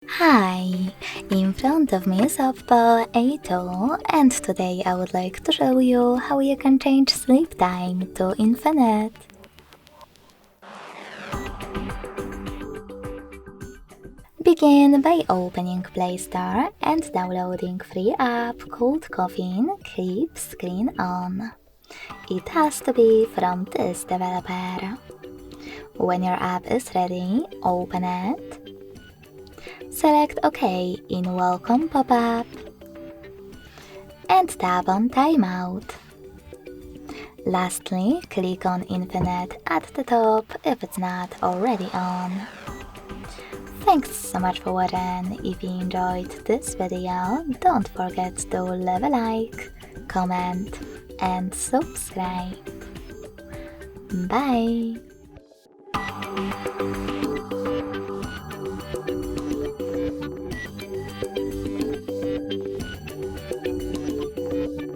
Hi, in front of me is OPPO A2 and today I would like to show you how you can change sleep time to infinite. Begin by opening Play Store and downloading free app called Caffeine. Keep screen on. It has to be from this developer. When your app is ready, open it. Select OK in Welcome pop-up and tap on Timeout. Lastly, click on Infinite at the top if it's not already on. Thanks so much for watching. If you enjoyed this video, don't forget to leave a like, comment and subscribe. Bye!